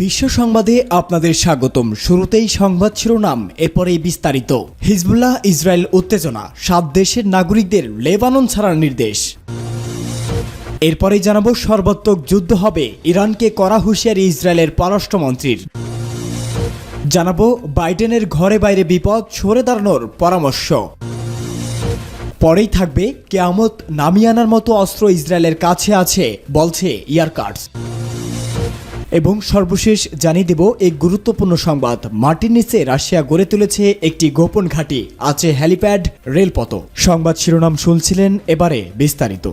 বিশ্ব সংবাদে আপনাদের স্বাগতম। শুরুতেই সংবাদ শিরোনাম, এরপরেই বিস্তারিত। হিজবুল্লাহ ইসরায়েল উত্তেজনা, 7 দেশের নাগরিকদের লেবানন ছাড়ার নির্দেশ। এরপরেই জানাবো সর্বাত্মক যুদ্ধ হবে, ইরানকে কড়া হুঁশিয়ারি ইসরায়েলের পররাষ্ট্রমন্ত্রীর। জানাবো বাইডেনের ঘরে বাইরে বিপদ, সরে দাঁড়ানোর পরামর্শ। পরেই থাকবে কিয়ামত নামিয়ে আনার মতো অস্ত্র ইসরায়েলের কাছে আছে বলছে ইয়ারকাটস। এবং সর্বশেষ জানিয়ে দেব এক গুরুত্বপূর্ণ সংবাদ, মাটির নিচে রাশিয়া গড়ে তুলেছে একটি গোপন ঘাঁটি, আছে হেলিপ্যাড, রেলপথ। সংবাদ শিরোনাম শুনছিলেন, এবারে বিস্তারিত।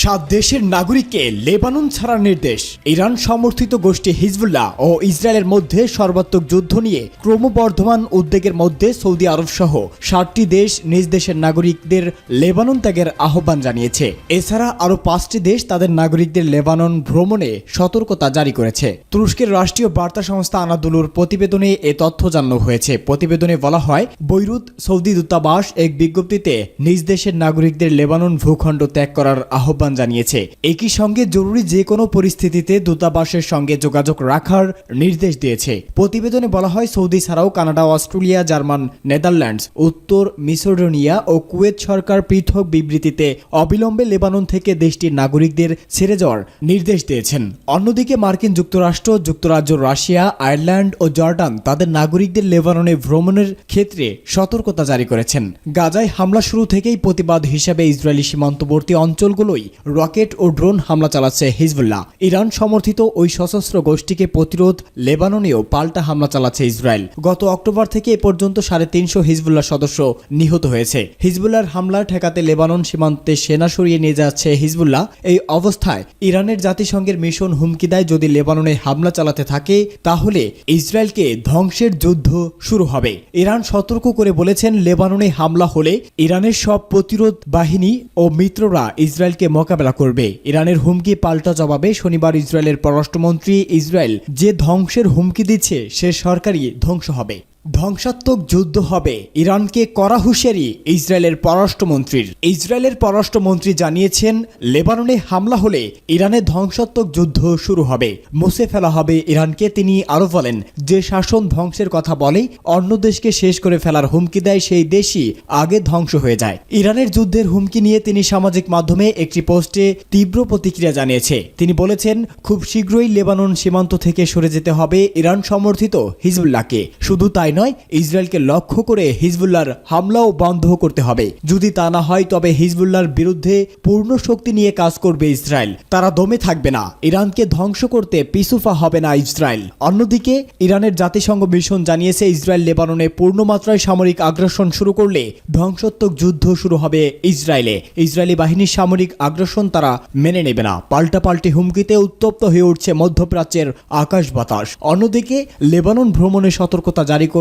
7 দেশের নাগরিককে লেবানন ছাড়ার নির্দেশ। ইরান সমর্থিত গোষ্ঠী হিজবুল্লাহ ও ইসরায়েলের মধ্যে সর্বাত্মক যুদ্ধ নিয়ে ক্রমবর্ধমান উদ্বেগের মধ্যে সৌদি আরব সহ 7টি দেশ নিজ দেশের নাগরিকদের লেবানন ত্যাগের আহ্বান জানিয়েছে। এছাড়া আরও 5টি দেশ তাদের নাগরিকদের লেবানন ভ্রমণে সতর্কতা জারি করেছে। তুরস্কের রাষ্ট্রীয় বার্তা সংস্থা আনাদুলুর প্রতিবেদনে এ তথ্য জানানো হয়েছে। প্রতিবেদনে বলা হয়, বৈরুত সৌদি দূতাবাস এক বিজ্ঞপ্তিতে নিজ দেশের নাগরিকদের লেবানন ভূখণ্ড ত্যাগ করার আহ্বান জানিয়েছে। একই সঙ্গে জরুরি যে কোনো পরিস্থিতিতে দূতাবাসের সঙ্গে যোগাযোগ রাখার নির্দেশ দিয়েছে। প্রতিবেদনে বলা হয়, সৌদি ছাড়াও কানাডা, অস্ট্রেলিয়া, জার্মান, নেদারল্যান্ডস, উত্তর মিসোডোনিয়া ও কুয়েত সরকার পৃথক বিবৃতিতে অবিলম্বে লেবানন থেকে দেশটির নাগরিকদের ছেড়ে যাওয়ার নির্দেশ দিয়েছেন। অন্যদিকে মার্কিন যুক্তরাষ্ট্র, যুক্তরাজ্য, রাশিয়া, আয়ারল্যান্ড ও জর্ডান তাদের নাগরিকদের লেবাননে ভ্রমণের ক্ষেত্রে সতর্কতা জারি করেছেন। গাজায় হামলা শুরু থেকেই প্রতিবাদ হিসেবে ইসরায়েলি সীমান্তবর্তী অঞ্চলগুলোই রকেট ও ড্রোন হামলা চালাচ্ছে হিজবুল্লাহ। ইরান সমর্থিত ওই সশস্ত্র গোষ্ঠীকে প্রতিরোধ লেবাননেও পাল্টা হামলা চালাচ্ছে ইসরায়েল। গত অক্টোবর থেকে এ পর্যন্ত 350 হিজবুল্লাহ সদস্য নিহত হয়েছে। হিজবুল্লাহর হামলা ঠেকাতে লেবানন সীমান্তে সেনা সরিয়ে নিয়ে যাচ্ছে হিজবুল্লাহ। এই অবস্থায় ইরানের জাতিসংঘের মিশন হুমকি দেয়, যদি লেবাননে হামলা চালাতে থাকে তাহলে ইসরায়েলকে ধ্বংসের যুদ্ধ শুরু হবে। ইরান সতর্ক করে বলেছেন, লেবাননে হামলা হলে ইরানের সব প্রতিরোধ বাহিনী ও মিত্ররা ইসরায়েলকে মোকাবেলা করবে। ইরানের হুমকি পাল্টা জবাবে শনিবার ইসরায়েলের পররাষ্ট্রমন্ত্রী, ইসরায়েল যে ধ্বংসের হুমকি দিচ্ছে সে সরকারই ধ্বংস হবে, ধ্বংসাত্মক যুদ্ধ হবে, ইরানকে কড়া হুঁশিয়ারি ইসরায়েলের পররাষ্ট্রমন্ত্রীর। ইসরায়েলের পররাষ্ট্রমন্ত্রী জানিয়েছেন, লেবাননে হামলা হলে ইরানে ধ্বংসাত্মক যুদ্ধ শুরু হবে, মুছে ফেলা হবে ইরানকে। তিনি আরও বলেন, যে শাসন ধ্বংসের কথা বলে, অন্য দেশকে শেষ করে ফেলার হুমকি দেয়, সেই দেশই আগে ধ্বংস হয়ে যায়। ইরানের যুদ্ধের হুমকি নিয়ে তিনি সামাজিক মাধ্যমে একটি পোস্টে তীব্র প্রতিক্রিয়া জানিয়েছে। তিনি বলেছেন, খুব শীঘ্রই লেবানন সীমান্ত থেকে সরে যেতে হবে ইরান সমর্থিত হিজবুল্লাহকে। শুধু তাই নয়, ইসরায়েলকে লক্ষ্য করে হিজবুল্লাহর হামলাও বন্ধ করতে হবে। যদি তা না হয় তবে হিজবুল্লাহর বিরুদ্ধে পূর্ণ শক্তি নিয়ে কাজ করবে ইসরায়েল। তারা দমে থাকবে না, ইরানকে ধ্বংস করতে পিছুপা হবে না ইসরায়েল। অন্যদিকে ইরানের জাতিসংঘ মিশন জানিয়েছে, ইসরায়েল লেবাননে পূর্ণমাত্রায় সামরিক আগ্রাসন শুরু করলে ধ্বংসাত্মক যুদ্ধ শুরু হবে ইসরায়েলে। ইসরায়েলি বাহিনীর সামরিক আগ্রাসন তারা মেনে নেবে না। পাল্টাপাল্টি হুমকিতে উত্তপ্ত হয়ে উঠছে মধ্যপ্রাচ্যের আকাশ বাতাস। অন্যদিকে লেবানন ভ্রমণে সতর্কতা জারি করছে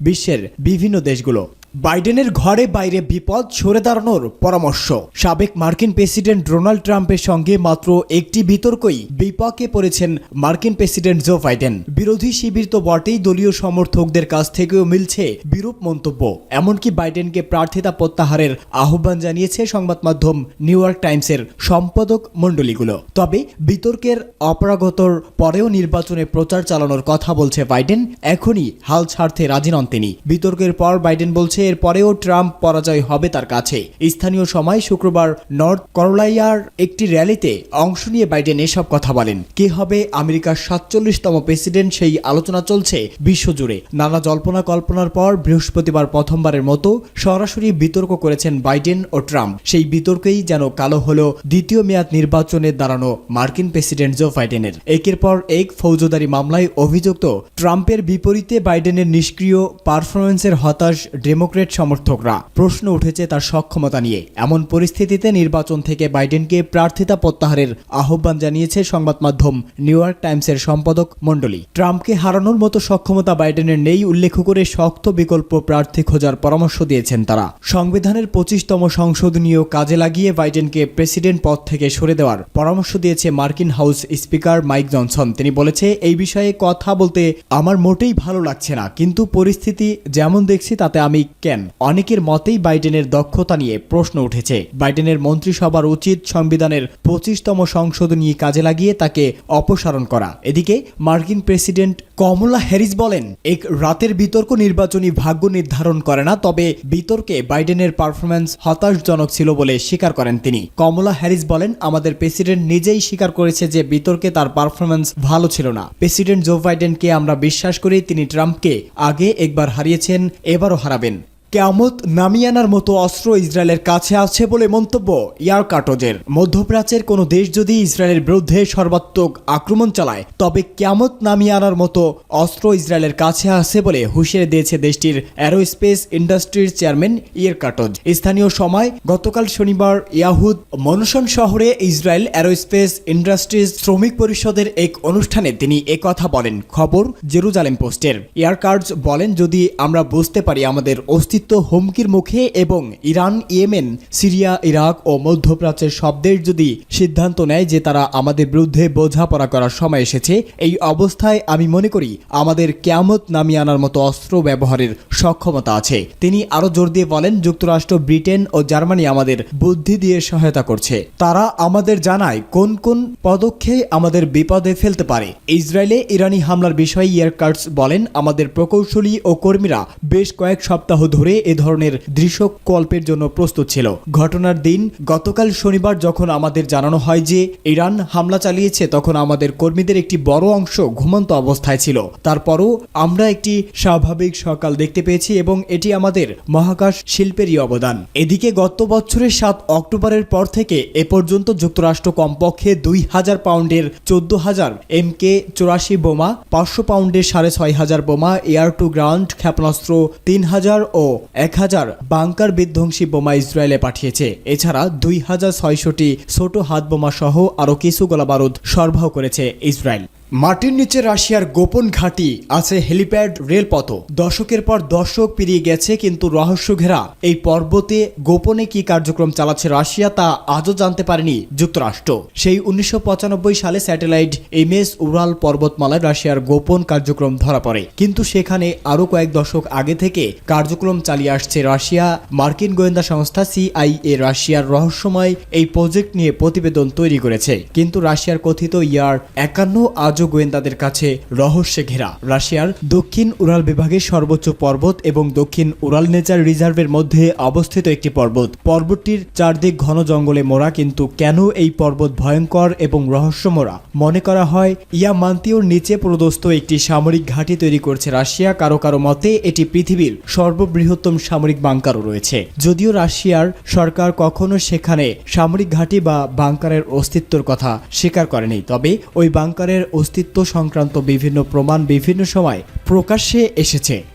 বিশ্বের বিভিন্ন দেশগুলো। বাইডেনের ঘরে বাইরে বিপদ, সরে দাঁড়ানোর পরামর্শ। সাবেক মার্কিন প্রেসিডেন্ট ডোনাল্ড ট্রাম্পের সঙ্গে মাত্র একটি বিতর্কই বিপাকে পড়েছেন মার্কিন প্রেসিডেন্ট জো বাইডেন। বিরোধী শিবির তো বটেই, দলীয় সমর্থকদের কাছ থেকেও মিলছে বিরূপ মন্তব্য। এমনকি বাইডেনকে প্রার্থিতা প্রত্যাহারের আহ্বান জানিয়েছে সংবাদ মাধ্যম নিউ ইয়র্ক টাইমসের সম্পাদক মণ্ডলীগুলো। তবে বিতর্কের অপরাগতর পরেও নির্বাচনে প্রচার চালানোর কথা বলছে বাইডেন। এখনই হাল ছাড়তে রাজি নন তিনি। বিতর্কের পর বাইডেন বলছে, এর পরেও ট্রাম্প পরাজয় হবে তার কাছে। স্থানীয় সময় শুক্রবার নর্থ ক্যারোলাইনার একটি র্যালিতে অংশ নিয়ে বাইডেন এসব কথা বলেন। কে হবে আমেরিকার 47তম প্রেসিডেন্ট, সেই আলোচনা চলছে বিশ্বজুড়ে। নানা জল্পনা কল্পনার পর বৃহস্পতিবার প্রথমবারের মতো সরাসরি বিতর্ক করেছেন বাইডেন ও ট্রাম্প। সেই বিতর্কেই যেন কালো হলো দ্বিতীয় মেয়াদ নির্বাচনে দাঁড়ানো মার্কিন প্রেসিডেন্ট জো বাইডেনের। একের পর এক ফৌজদারি মামলায় অভিযুক্ত ট্রাম্পের বিপরীতে বাইডেনের নিষ্ক্রিয় পারফরমেন্সের হতাশ ডেমোক্রেট সমর্থকরা। প্রশ্ন উঠেছে তার সক্ষমতা নিয়ে। এমন পরিস্থিতিতে নির্বাচন থেকে বাইডেনকে প্রার্থিতা প্রত্যাহারের আহ্বান জানিয়েছে সংবাদ মাধ্যম নিউ ইয়র্ক টাইমসের সম্পাদক মণ্ডলী। ট্রাম্পকে হারানোর মতো সক্ষমতা বাইডেনের নেই উল্লেখ করে শক্ত বিকল্প প্রার্থী খোঁজার পরামর্শ দিয়েছেন তারা। সংবিধানের 25তম সংশোধনীয় কাজে লাগিয়ে বাইডেনকে প্রেসিডেন্ট পদ থেকে সরে দেওয়ার পরামর্শ দিয়েছে মার্কিন হাউস স্পিকার মাইক জনসন। তিনি বলেছে, এই বিষয়ে কথা বলতে আমার মোটেই ভালো লাগছে না, কিন্তু পরিস্থিতি যেমন দেখছি তাতে আমি কেন? অনেকের মতেই বাইডেনের দক্ষতা নিয়ে প্রশ্ন উঠেছে। বাইডেনের মন্ত্রিসভার উচিত সংবিধানের 25তম সংশোধনী কাজে লাগিয়ে তাকে অপসারণ করা। এদিকে মার্কিন প্রেসিডেন্ট কমলা হ্যারিস বলেন, এক রাতের বিতর্ক নির্বাচনী ভাগ্য নির্ধারণ করে না, তবে বিতর্কে বাইডেনের পারফরম্যান্স হতাশজনক ছিল বলে স্বীকার করেন তিনি। কমলা হ্যারিস বলেন, আমাদের প্রেসিডেন্ট নিজেই স্বীকার করেছে যে বিতর্কে তার পারফরম্যান্স ভালো ছিল না। প্রেসিডেন্ট জো বাইডেনকে আমরা বিশ্বাস করি, তিনি ট্রাম্পকে আগে একবার হারিয়েছেন, এবারও হারাবেন। কিয়ামত নামিয়ে আনার মতো অস্ত্র ইসরায়েলের কাছে আছে বলে মন্তব্য ইয়ার কার্টোজের। মধ্যপ্রাচ্যের কোনো দেশ যদি ইসরায়েলের বিরুদ্ধে সর্বাত্মক আক্রমণ চালায়, তবে কিয়ামত নামিয়ে আনার মতো অস্ত্র ইসরায়েলের কাছে আছে বলে হুঁশিয়ারি দিয়েছে দেশটির অ্যারোস্পেস ইন্ডাস্ট্রির চেয়ারম্যান ইয়ার কার্টোজ। স্থানীয় সময় গতকাল শনিবার ইয়াহুদ মনসন শহরে ইসরায়েল অ্যারোস্পেস ইন্ডাস্ট্রিজ শ্রমিক পরিষদের এক অনুষ্ঠানে তিনি একথা বলেন। খবর জেরুজালেম পোস্টের। ইয়ার কার্টোজ বলেন, যদি আমরা বুঝতে পারি আমাদের অস্তিত্ব হুমকির মুখে এবং ইরান, ইয়েমেন, সিরিয়া, ইরাক ও মধ্যপ্রাচ্যের সব দেশ যদি সিদ্ধান্ত নেয় যে তারা আমাদের বিরুদ্ধে বোঝাপড়া করার সময় এসেছে, এই অবস্থায় আমি মনে করি আমাদের কিয়ামত নামিয়ে আনার মতো অস্ত্র ব্যবহারের সক্ষমতা আছে। তিনি আরো জোর দিয়ে বলেন, যুক্তরাষ্ট্র, ব্রিটেন ও জার্মানি আমাদের বুদ্ধি দিয়ে সহায়তা করছে। তারা আমাদের জানায় কোন কোন পদক্ষেপ আমাদের বিপদে ফেলতে পারে। ইসরায়েলে ইরানি হামলার বিষয়ে ইয়ার কার্টোজ বলেন, আমাদের প্রকৌশলী ও কর্মীরা বেশ কয়েক সপ্তাহ ধরে এ ধরনের দৃশ্যকল্পের জন্য প্রস্তুত ছিল। ঘটনার দিন গতকাল শনিবার যখন আমাদের জানানো হয় যে ইরান হামলা চালিয়েছে, তখন আমাদের কর্মীদের একটি বড় অংশ ঘুমন্ত অবস্থায় ছিল। তারপরও আমরা একটি স্বাভাবিক সকাল দেখতে পেয়েছি এবং এটি আমাদের মহাকাশ শিল্পেরই অবদান। এদিকে গত বছরের 7 অক্টোবরের পর থেকে এ পর্যন্ত যুক্তরাষ্ট্র কমপক্ষে 2000 পাউন্ডের 14,000 MK-84 বোমা, 500 পাউন্ডের 6,500 বোমা, এয়ার টু গ্রাউন্ড ক্ষেপণাস্ত্র 3000 ও 1000 বাংকার বিধ্বংসী বোমা ইসরায়েলে পাঠিয়েছে। এছাড়া 2600টি ছোট হাত বোমা সহ আরও কিছু গোলাবারুদ সরবরাহ করেছে ইসরায়েল। মাটির নিচে রাশিয়ার গোপন ঘাঁটি আছে, হেলিপ্যাড, রেলপথ। দশকের পর দশক পেরিয়ে গেছে, কিন্তু রহস্য ঘেরা এই পর্বতে গোপনে কি কার্যক্রম চালাচ্ছে রাশিয়া তা আজও জানতে পারেনি যুক্তরাষ্ট্র। সেই 1995 সালে স্যাটেলাইট ইমেজ উরাল পর্বতমালায় রাশিয়ার গোপন কার্যক্রম ধরা পড়ে, কিন্তু সেখানে আরও কয়েক দশক আগে থেকে কার্যক্রম চালিয়ে আসছে রাশিয়া। মার্কিন গোয়েন্দা সংস্থা CIA রাশিয়ার রহস্যময় এই প্রজেক্ট নিয়ে প্রতিবেদন তৈরি করেছে, কিন্তু রাশিয়ার কথিত ইয়ার 51 আজও গোয়েন্দাদের কাছে রহস্যে ঘেরা। রাশিয়ার দক্ষিণ উরাল বিভাগের সর্বোচ্চ পর্বত এবং দক্ষিণ উরাল নেচার রিজার্ভের মধ্যে অবস্থিত একটি পর্বত। পর্বতটির চারদিক ঘন জঙ্গলে মোড়া, কিন্তু কেন এই পর্বত ভয়ঙ্কর এবং রহস্যময় মনে করা হয়? ইয়ামান্তিওর নিচে প্রদস্ত একটি সামরিক ঘাঁটি তৈরি করছে রাশিয়া। কারো কারো মতে এটি পৃথিবীর সর্ববৃহত্তম সামরিক বাংকারও রয়েছে। যদিও রাশিয়ার সরকার কখনো সেখানে সামরিক ঘাঁটি বা বাংকারের অস্তিত্বের কথা স্বীকার করেনি, তবে ওই বাংকারের অস্তিত্ব সংক্রান্ত বিভিন্ন প্রমাণ বিভিন্ন সময় প্রকাশ্যে এসেছে।